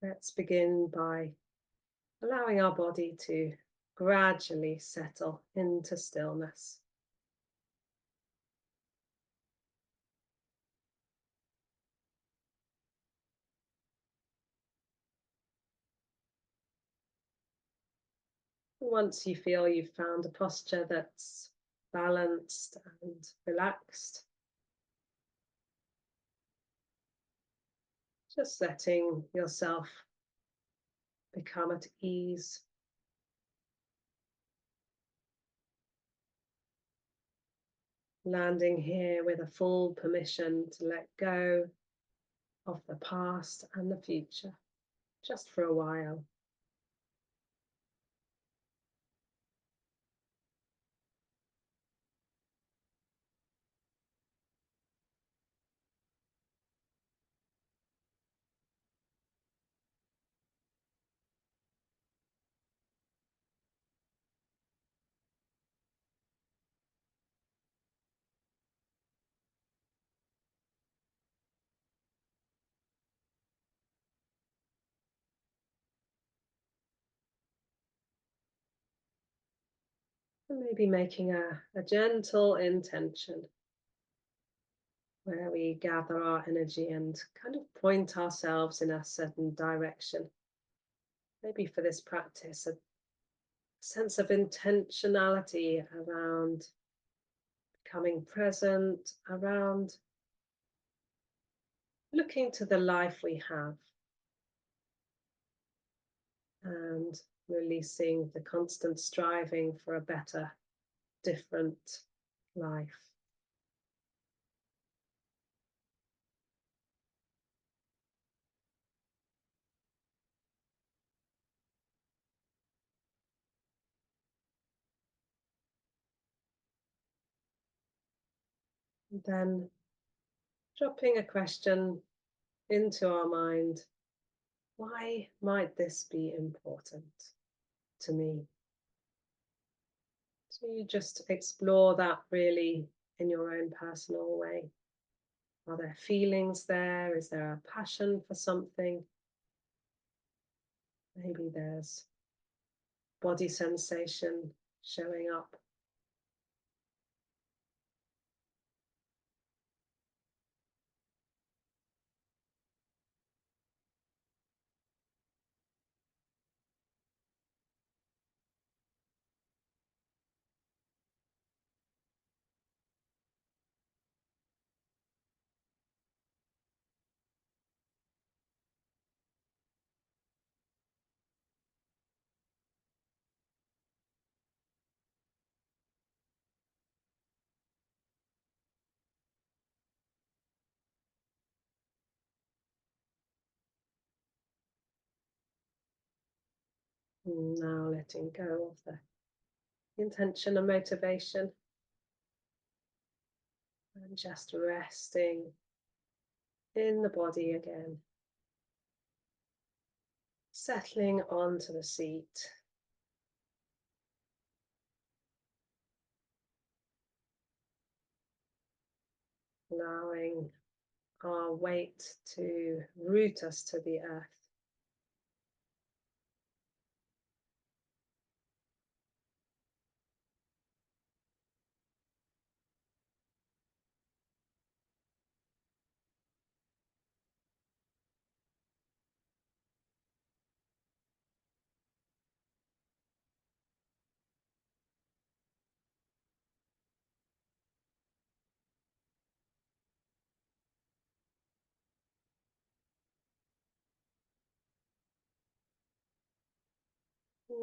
Let's begin by allowing our body to gradually settle into stillness. Once you feel you've found a posture that's balanced and relaxed, just letting yourself become at ease. Landing here with a full permission to let go of the past and the future, just for a while. And maybe making a gentle intention where we gather our energy and kind of point ourselves in a certain direction. Maybe for this practice, a sense of intentionality around becoming present, around looking to the life we have and releasing the constant striving for a better, different life. And then dropping a question into our mind. Why might this be important to me? So you just explore that really in your own personal way. Are there feelings there? Is there a passion for something? Maybe there's body sensation showing up. And now letting go of the intention and motivation and just resting in the body again. Settling onto the seat. Allowing our weight to root us to the earth.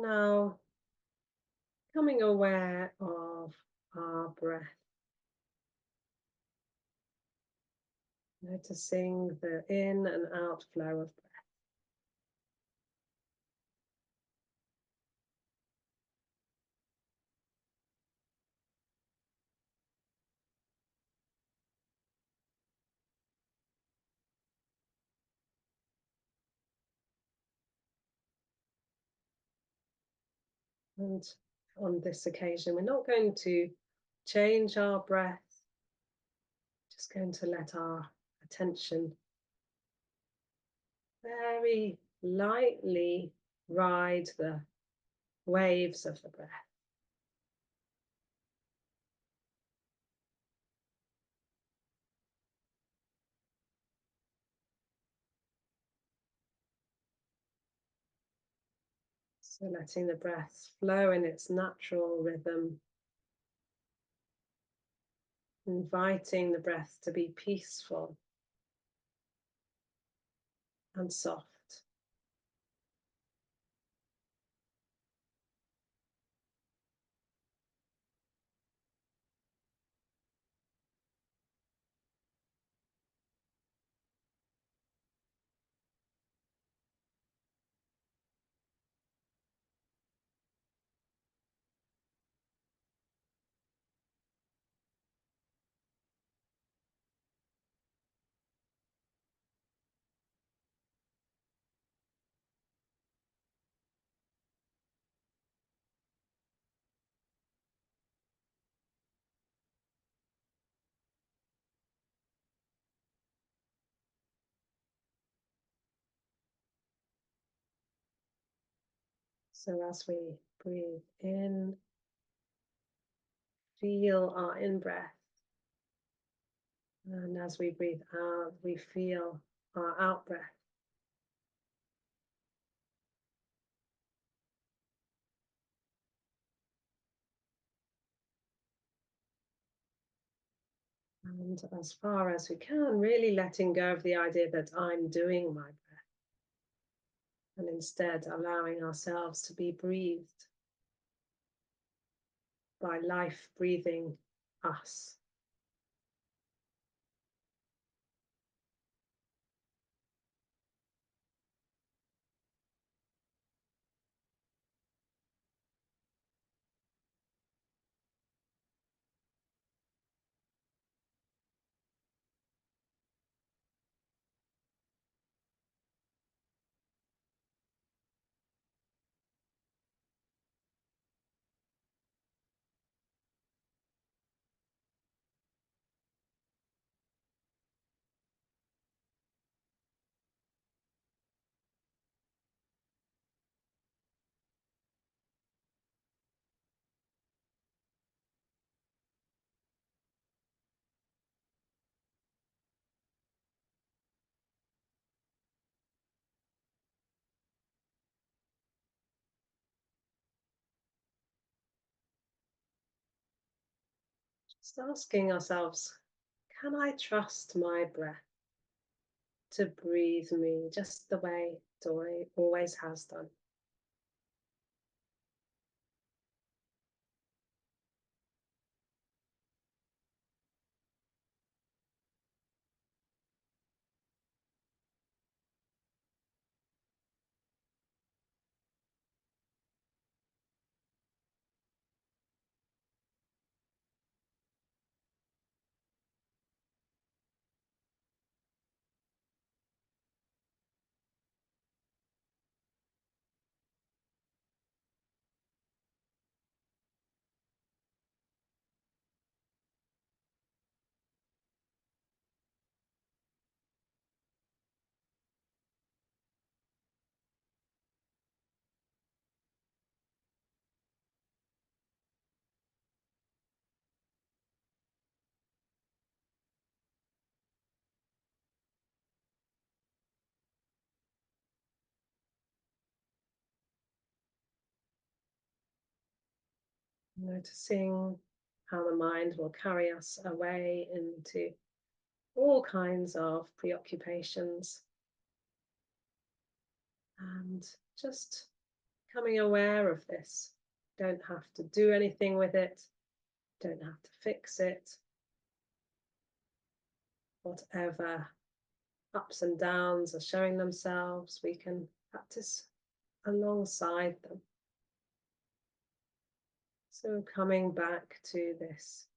Now, becoming aware of our breath, noticing the in and out flow of breath. And on this occasion, we're not going to change our breath, just going to let our attention very lightly ride the waves of the breath. So letting the breath flow in its natural rhythm, inviting the breath to be peaceful and soft. So as we breathe in, feel our in breath. And as we breathe out, we feel our out breath. And as far as we can, really letting go of the idea that I'm doing my breath, and instead allowing ourselves to be breathed by life breathing us. Just asking ourselves, can I trust my breath to breathe me just the way it always has done? Noticing how the mind will carry us away into all kinds of preoccupations, and just becoming aware of this. Don't have to do anything with it, don't have to fix it. Whatever ups and downs are showing themselves, we can practice alongside them. So coming back to this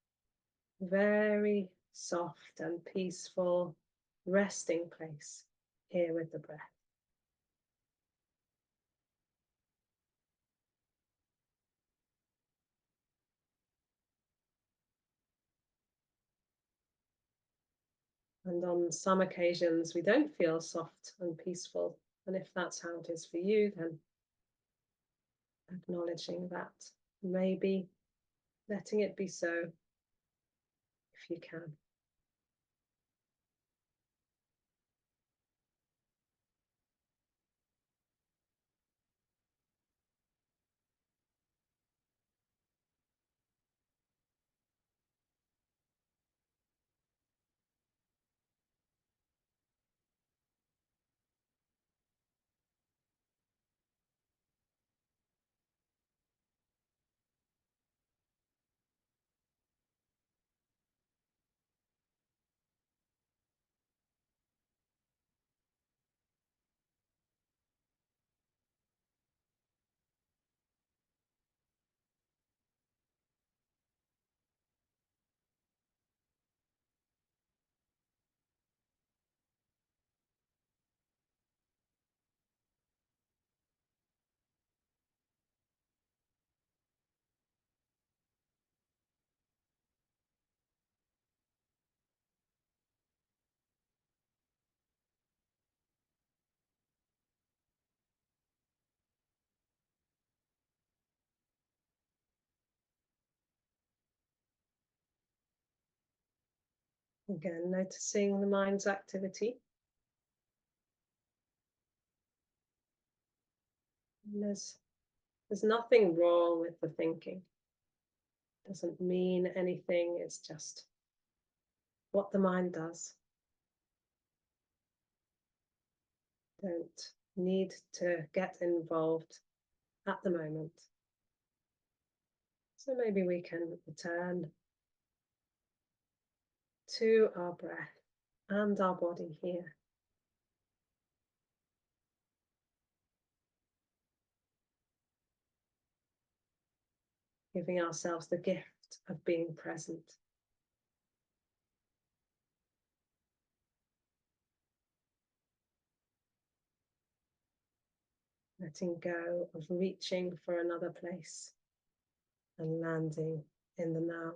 very soft and peaceful resting place here with the breath. And on some occasions, we don't feel soft and peaceful And if that's how it is for you, then acknowledging that, maybe letting it be so if you can. Again, noticing the mind's activity. And there's nothing wrong with the thinking. It doesn't mean anything. It's just what the mind does. Don't need to get involved at the moment. So maybe we can return to our breath and our body here. Giving ourselves the gift of being present. Letting go of reaching for another place and landing in the now.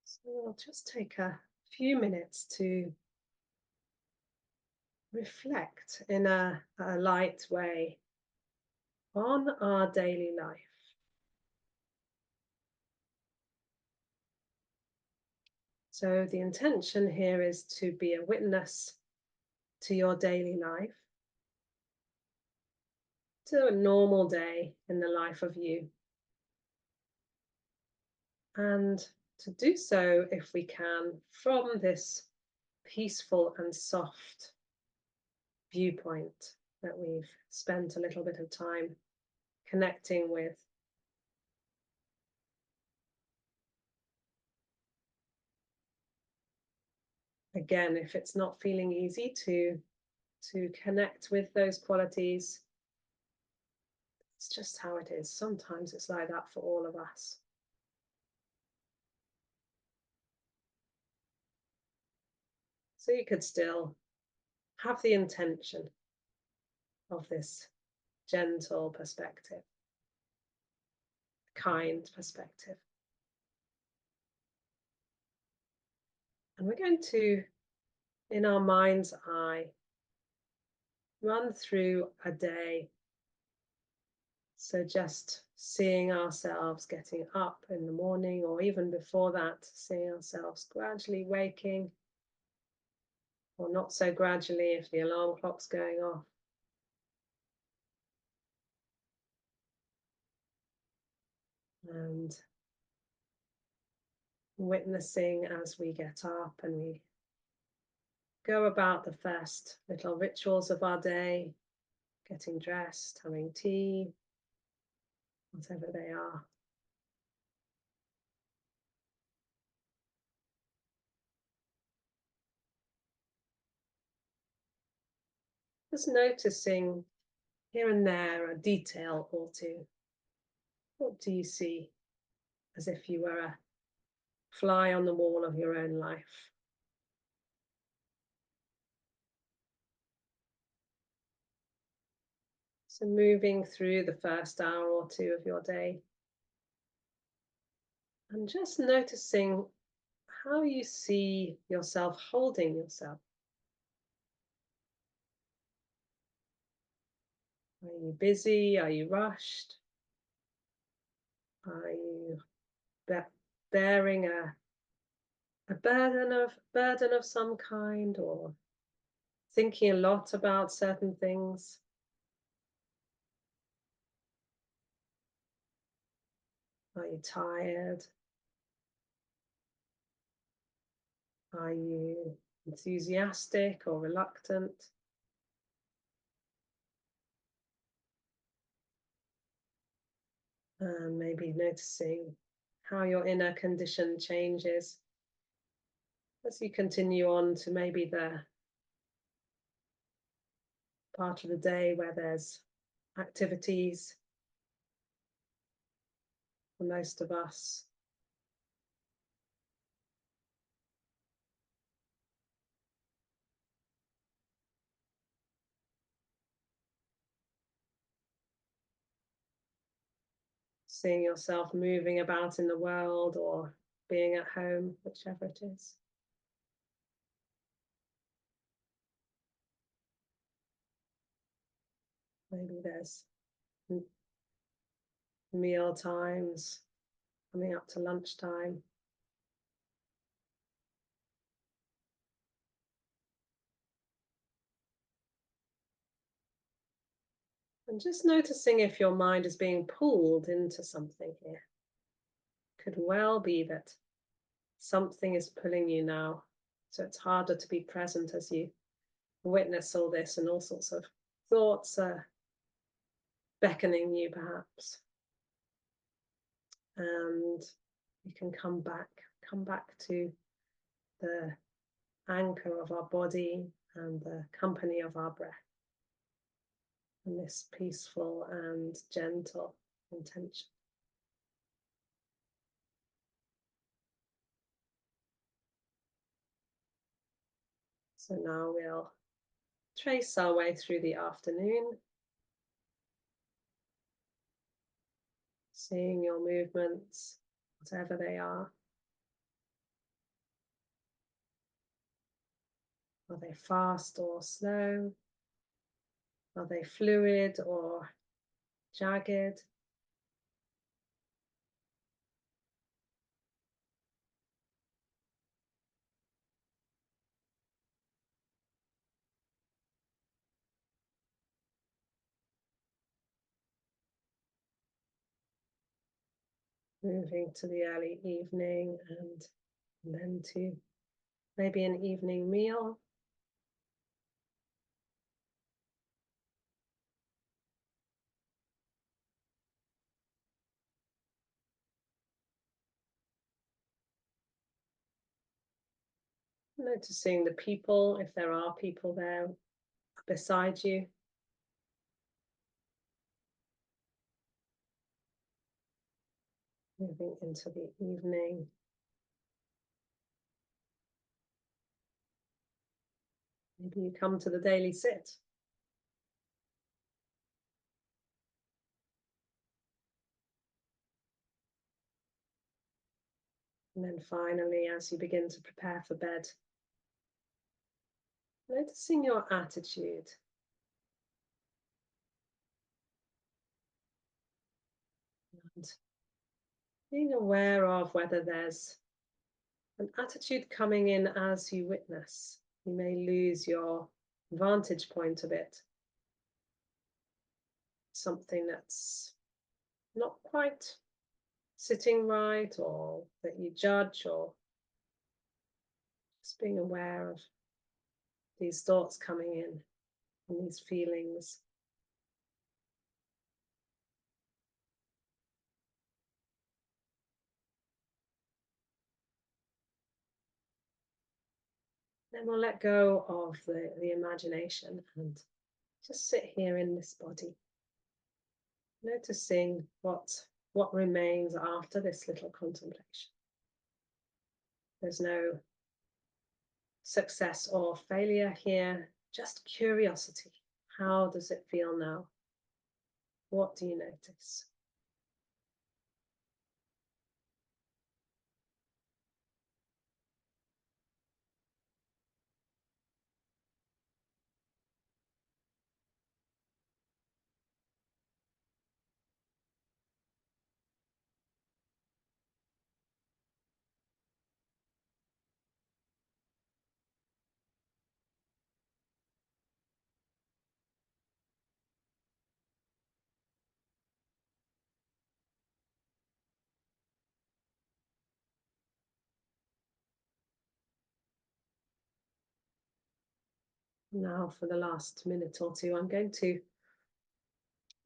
So we'll just take a few minutes to reflect in a light way on our daily life. So the intention here is to be a witness to your daily life, to a normal day in the life of you. And to do so, if we can, from this peaceful and soft viewpoint that we've spent a little bit of time connecting with. Again, if it's not feeling easy to connect with those qualities, it's just how it is. Sometimes it's like that for all of us. So you could still have the intention of this gentle perspective, kind perspective. And we're going to, in our mind's eye, run through a day. So just seeing ourselves getting up in the morning, or even before that, seeing ourselves gradually waking, or not so gradually if the alarm clock's going off. And witnessing as we get up and we go about the first little rituals of our day, getting dressed, having tea, whatever they are. Just noticing here and there a detail or two. What do you see as if you were a fly on the wall of your own life? So moving through the first hour or two of your day and just noticing how you see yourself holding yourself. Are you busy? Are you rushed? Are you bearing a burden of some kind, or thinking a lot about certain things? Are you tired? Are you enthusiastic or reluctant? And maybe noticing how your inner condition changes as you continue on to maybe the part of the day where there's activities for most of us. Seeing yourself moving about in the world or being at home, whichever it is. Maybe there's meal times coming up to lunchtime. And just noticing if your mind is being pulled into something here. Could well be that something is pulling you now. So it's harder to be present as you witness all this, and all sorts of thoughts are beckoning you, perhaps. And you can come back to the anchor of our body and the company of our breath, and this peaceful and gentle intention. So now we'll trace our way through the afternoon, seeing your movements, whatever they are. Are they fast or slow? Are they fluid or jagged? Moving to the early evening and then to maybe an evening meal. Noticing the people, if there are people there beside you. Moving into the evening. Maybe you come to the daily sit. And then finally, as you begin to prepare for bed, noticing your attitude. And being aware of whether there's an attitude coming in as you witness. You may lose your vantage point a bit. Something that's not quite sitting right, or that you judge, or just being aware of these thoughts coming in and these feelings. Then we'll let go of the imagination and just sit here in this body, noticing what remains after this little contemplation. There's no success or failure here, just curiosity. How does it feel now? What do you notice? Now, for the last minute or two, I'm going to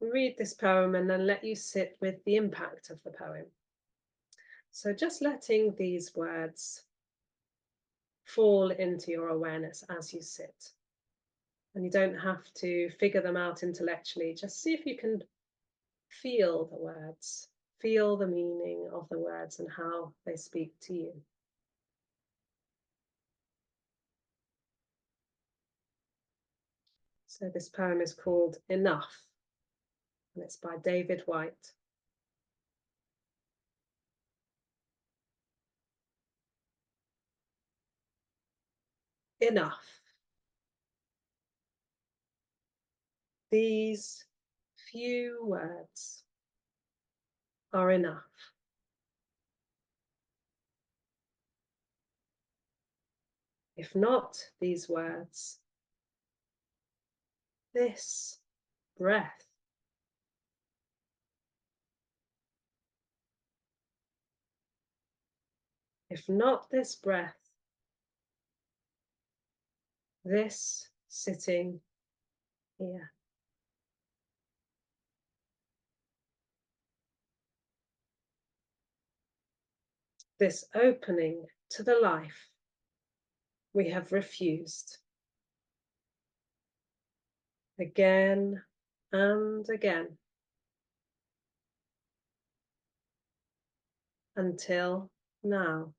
read this poem and then let you sit with the impact of the poem. So, just letting these words fall into your awareness as you sit. And you don't have to figure them out intellectually. Just see if you can feel the words, feel the meaning of the words and how they speak to you. So this poem is called Enough, and it's by David White. Enough. These few words are enough. If not these words, this breath. If not this breath, this sitting here. This opening to the life we have refused. Again and again. Until now.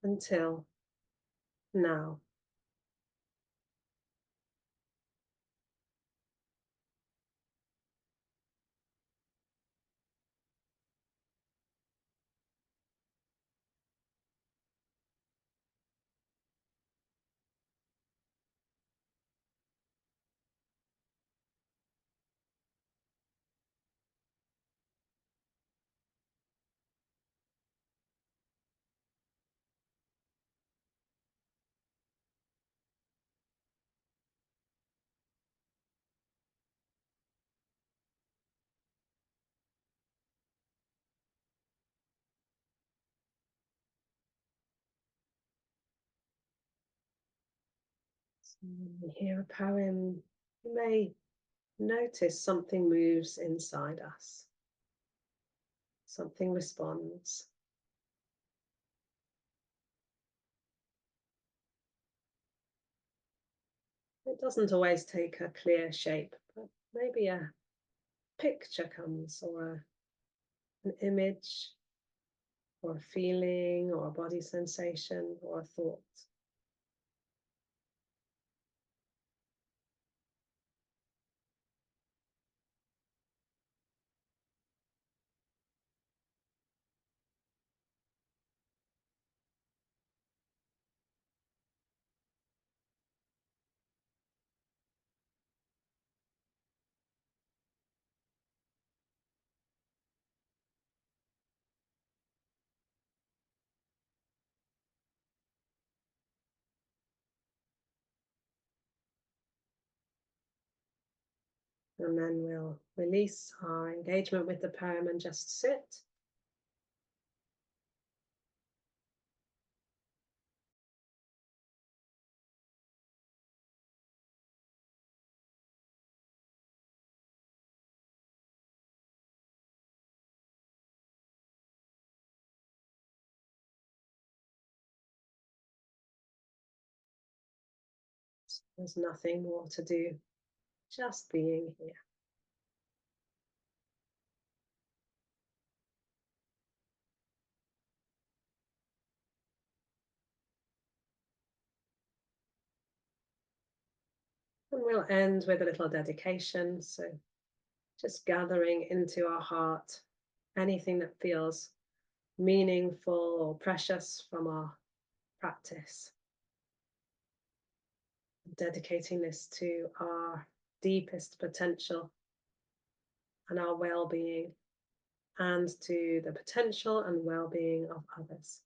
Until now. So when we hear a poem, you may notice something moves inside us. Something responds. It doesn't always take a clear shape, but maybe a picture comes, or an image, or a feeling, or a body sensation, or a thought. And then we'll release our engagement with the poem and just sit. There's nothing more to do, just being here. And we'll end with a little dedication. So just gathering into our heart anything that feels meaningful or precious from our practice. Dedicating this to our deepest potential and our well-being, and to the potential and well-being of others.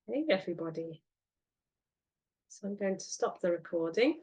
Hey everybody. So I'm going to stop the recording